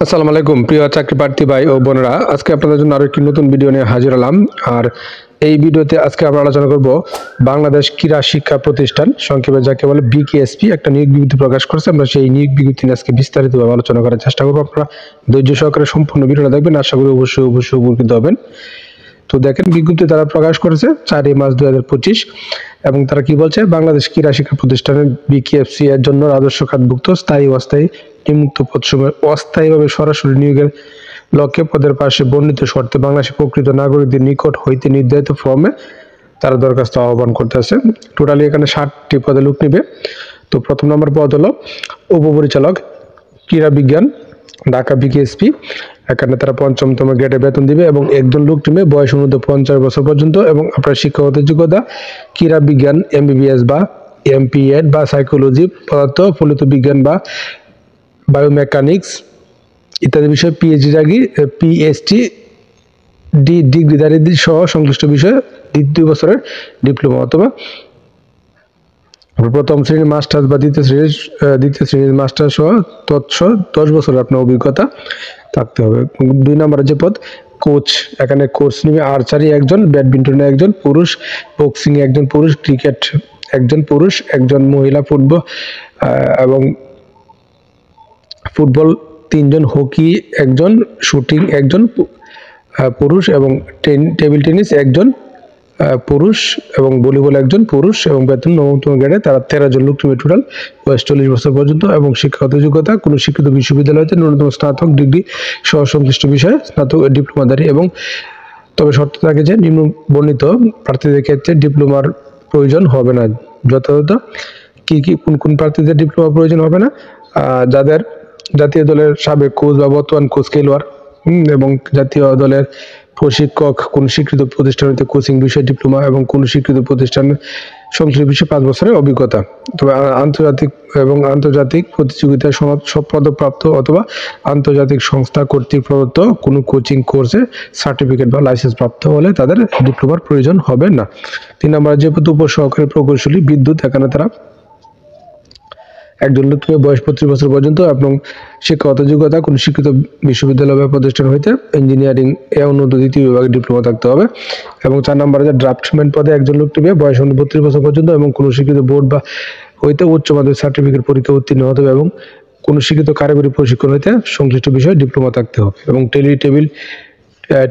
আসসালামু আলাইকুম প্রিয় চাকরি প্রার্থী ভাই ও বোনেরা, আজকে আপনাদের জন্য আরো একটি নতুন ভিডিও নিয়ে হাজির হলাম। আর এই ভিডিওতে আজকে আমরা আলোচনা করব বাংলাদেশ ক্রীড়া শিক্ষা প্রতিষ্ঠান, সংক্ষেপে যাকে বলে বিকেএসপি, একটা নিয়োগ বিজ্ঞপ্তি প্রকাশ করেছে। আমরা সেই নিয়োগ বিজ্ঞপ্তি নিয়ে আজকে বিস্তারিতভাবে আলোচনা করার চেষ্টা করবো। আপনারা ধৈর্য সহকারে সম্পূর্ণ ভিডিওটা দেখবেন, আশা করি অবশ্যই উপকৃত হবেন। তো দেখেন, বিজ্ঞপ্তি তারা প্রকাশ করেছে 4 মার্চ 2025, এবং তারা কি বলছে, বাংলাদেশ ক্রীড়া শিক্ষা প্রতিষ্ঠানের বিকেএফসি এর জন্য রাজস্ব খাতভুক্ত স্থায়ী অস্থায়ী নিম্নোক্ত পদসমূহে অস্থায়ীভাবে সরাসরি নিয়োগের লক্ষ্যে পদের পাশে বর্ণিত শর্তে বাংলাদেশের প্রকৃত নাগরিকদের নিকট হইতে নির্ধারিত ফর্মে তারা দরখাস্ত আহ্বান করতেছে। টোটালি এখানে 60টি পদে লোক নিবে। তো প্রথম নম্বর পদ হলো উপপরিচালক ক্রীড়া বিজ্ঞান, ঢাকা বিকেএসপি। এখানে তারা 5ম গ্রেডে বেতন দিবে এবং একজন লোক টিমে বয়স অনুযায়ী 50 বছর পর্যন্ত, এবং আপনার শিক্ষাগত যোগ্যতা ক্রীড়া বিজ্ঞান এমবিবিএস বা এমপিএড বা সাইকোলজি, পদার্থ ফলিত বিজ্ঞান বা বায়োমেকানিক্স ইত্যাদি বিষয়ে পিএইচডি ডিগ্রিধারী সহ সংশ্লিষ্ট বিষয়ে 2 বছরের ডিপ্লোমা অথবা প্রথম শ্রেণীর মাস্টার্স বা দ্বিতীয় শ্রেণীর মাস্টার্স সহ 10 বছরের আপনার অভিজ্ঞতা থাকতে হবে। 2 নম্বরের যে পদ কোচ, এখানে কোচ নিবে আর্চারি একজন, ব্যাডমিন্টনে একজন পুরুষ, বক্সিং একজন পুরুষ, ক্রিকেট একজন পুরুষ, একজন মহিলা এবং ফুটবল 3 জন, হকি একজন, শুটিং একজন পুরুষ, এবং টেবিল টেনিস একজন পুরুষ, এবং ভলিবল একজন পুরুষ, এবং বেতন 9ম গ্রেডে তারা 13 জন লোক টিমে, টোটাল বয়স 40 বছর পর্যন্ত, এবং শিক্ষাগত যোগ্যতা কোনো শিক্ষিত বিশ্ববিদ্যালয়তে ন্যূনতম স্নাতক ডিগ্রি সহ সংশ্লিষ্ট বিষয়ে স্নাতক ডিপ্লোমাধারী, এবং তবে শর্ত থাকে যে নিম্ন বর্ণিত প্রার্থীদের ক্ষেত্রে ডিপ্লোমার প্রয়োজন হবে না। যথাযথ কোন প্রার্থীদের ডিপ্লোমা প্রয়োজন হবে না? যাদের জাতীয় দলের সাবেক কোচ বা বর্তমান কোচ খেলোয়াড়, এবং জাতীয় দলের প্রশিক্ষক, কোন স্বীকৃত প্রতিষ্ঠান হতে কোচিং বিষয়ে ডিপ্লোমা, এবং কোন স্বীকৃত প্রতিষ্ঠানের সংশ্লিষ্ট বিষয়ে 5 বছরের অভিজ্ঞতা। তবে আন্তর্জাতিক প্রতিযোগিতায় পদপ্রাপ্ত অথবা আন্তর্জাতিক সংস্থা কর্তৃক প্রদত্ত কোনো কোচিং কোর্সে সার্টিফিকেট বা লাইসেন্স প্রাপ্ত হলে তাদের ডিপ্লোমার প্রয়োজন হবে না। 3 নম্বর যে পদ উপসহকারী প্রকৌশলী বিদ্যুৎ, এখানে তারা একজন লোক বয়স 25 বছর পর্যন্ত, এবং শিক্ষাগত যোগ্যতা কোন শিক্ষিত বিশ্ববিদ্যালয় বা প্রতিষ্ঠান হইতে ইঞ্জিনিয়ারিং উন্নত 2য় বিভাগে ডিপ্লোমা থাকতে হবে। এবং 4 নম্বরে যে ড্রাফটম্যান পদে একজন লোক বয়স 32 বছর পর্যন্ত, এবং কোন শিক্ষিত বোর্ড বা হইতে উচ্চ মাধ্যমিক সার্টিফিকেট পরীক্ষা উত্তীর্ণ হতে হবে, এবং কোন শিক্ষিত কারিগরি প্রশিক্ষণ হইতে সংশ্লিষ্ট বিষয়ে ডিপ্লোমা থাকতে হবে। এবং টেবিল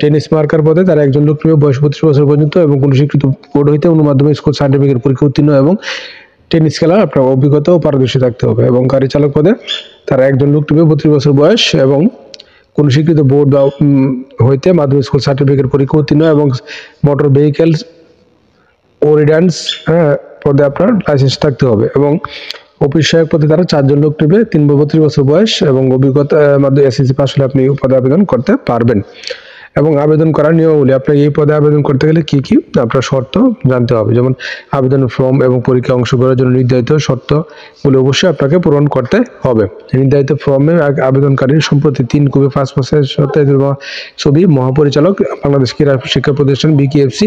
টেনিস মার্কার পদে তারা একজন লোক বয়স 25 বছর পর্যন্ত, এবং কোন স্বীকৃত বোর্ড হইতে মাধ্যমিক স্কুল সার্টিফিকেট পরীক্ষা উত্তীর্ণ, এবং টেনিস খেলার আপনার অভিজ্ঞতা ও পারদর্শী থাকতে হবে। এবং গাড়ি চালক পদে তারা একজন লোক 32 বছর বয়স, এবং কোন স্বীকৃত বোর্ড বা হইতে মাধ্যমিক স্কুল সার্টিফিকেট পরীক্ষা উত্তীর্ণ, এবং মোটর ভেহিকেলস অর্ডিন্যান্স পদে আপনার লাইসেন্স থাকতে হবে। এবং অফিস সহায়ক পদে তারা 4 জন লোক 32 বছর বয়স, এবং অভিজ্ঞতা মাধ্যমে এসএসসি পাস হলে আপনি এই পদে আবেদন করতে পারবেন। এবং আবেদন করার নিয়মাবলী, আপনার এই পদে আবেদন করতে গেলে কি আপনার শর্ত জানতে হবে, যেমন আবেদনের ফর্ম এবং পরীক্ষা অংশগ্রহণের জন্য নির্ধারিত শর্তগুলো অবশ্যই আপনাকে পূরণ করতে হবে। নির্ধারিত ফর্মে আবেদনকারীর সম্প্রতি 3 কপি পাসপোর্টের ছবি, মহাপরিচালক বাংলাদেশ ক্রীড়া শিক্ষা প্রতিষ্ঠান বিকেএফসি,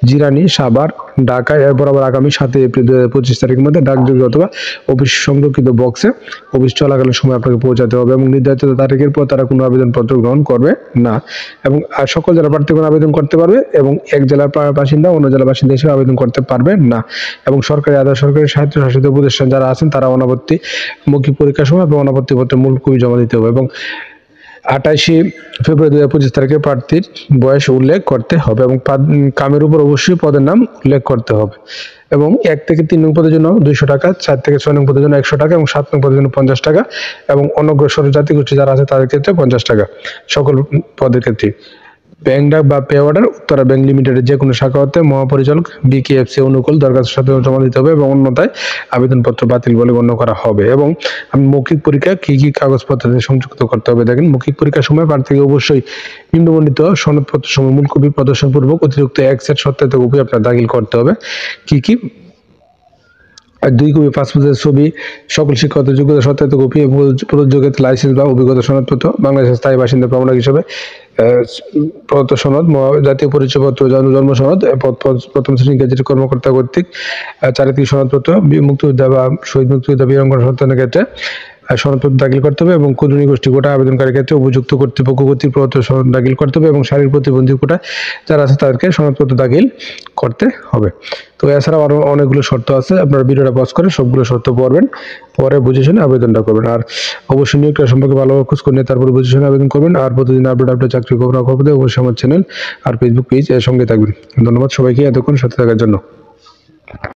জিরানী, সাভার, ঢাকায় বরাবর আগামী 7 এপ্রিল 2025 তারিখের মধ্যে ডাকযোগে অথবা অফিস সংরক্ষিত বক্সে অফিস চলাকালীন সময় আপনাকে পৌঁছাতে হবে। এবং নির্ধারিত তারিখের পর তারা কোনো আবেদনপত্র গ্রহণ করবে না। এবং সকল জেলা প্রার্থীগণ আবেদন করতে পারবে, এবং এক জেলার বাসিন্দা অন্য জেলার বাসিন্দা হিসেবে আবেদন করতে পারবে না। এবং সরকারি আধা সরকারি স্বায়ত্তশাসিত প্রতিষ্ঠান যারা আছেন তারা অনাবর্তী মৌখিক পরীক্ষার সময় এবং অনাবর্তী পত্রের মূল কপি জমা দিতে হবে। এবং 28 ফেব্রুয়ারি 2025 তারিখে প্রার্থীর বয়স উল্লেখ করতে হবে, এবং কামের উপর অবশ্যই পদের নাম উল্লেখ করতে হবে। এবং 1 থেকে 3 নং পদের জন্য 200 টাকা, 4 থেকে 6 নং পদের জন্য 100 টাকা, এবং 7 নং পদের জন্য 50 টাকা, এবং অনগ্রসর জাতিগোষ্ঠী যারা আছে তাদের ক্ষেত্রে 50 টাকা সকল পদের ক্ষেত্রে। ব্যাংক ডাক বা পে অর্ডার উত্তরা ব্যাংক লিমিটেডের যে কোনো শাখা হতে মহাপরিচালক বিকেএফসি অনুকূল দরখাস্তের সাথে জমা দিতে হবে, এবং অন্যথায় আবেদনপত্র বাতিল বলে গণ্য করা হবে। এবং মৌখিক পরীক্ষা কি কাগজপত্র সংযুক্ত করতে হবে, দেখেন মৌখিক পরীক্ষার সময় প্রার্থীকে অবশ্যই নিম্নবর্ণিত সনদপত্র সময় মূল কপি প্রদর্শন পূর্বক অতিরিক্ত 1 সেট সত্যায়িত কপি আপনার দাখিল করতে হবে। কি 2 কপি পাসপোর্টের ছবি, সকল শিক্ষাগত যোগ্যতা সত্যায়িত কপি, এবং প্রযোজ্যতা লাইসেন্স বা অভিজ্ঞতা সনদপত্র, বাংলাদেশের স্থায়ী বাসিন্দা প্রমাণক হিসেবে প্রদত্ত সনদ, জাতীয় পরিচয়পত্র, জন্ম সনদ, প্রথম শ্রেণী গেজেট কর্মকর্তা কর্তৃক চারিত্রিক সনদপত্র, মুক্তিযোদ্ধা বা শহীদ মুক্তিযোদ্ধা বীরাঙ্গনা সন্তানের ক্ষেত্রে সনদপত্র দাখিল করতে হবে এবং ক্ষুদ্রঋণী গোষ্ঠী কোটা আবেদনকারীর ক্ষেত্রে উপযুক্ত কর্তৃপক্ষ কর্তৃক প্রদত্ত সনদ দাখিল করতে হবে এবং শারীরিক প্রতিবন্ধী কোটা যারা আছে তাদেরকে সনদপত্র দাখিল করতে হবে। তো এছাড়াও আরও অনেকগুলো শর্ত আছে, আপনারা ভিডিওটা পজ করে সবগুলো শর্ত পড়বেন, পরে বুঝে শুনে আবেদনটা করবেন। আর অবশ্যই নিয়োগটা সম্পর্কে ভালোভাবে খোঁজ করে নিয়ে তারপরে বুঝে শুনে আবেদন করবেন। আর প্রতিদিন আপডেট চাকরি খবর অবশ্যই আমার চ্যানেল আর ফেসবুক পেজ এর সঙ্গে থাকবেন। ধন্যবাদ সবাইকে এতক্ষণ সাথে থাকার জন্য।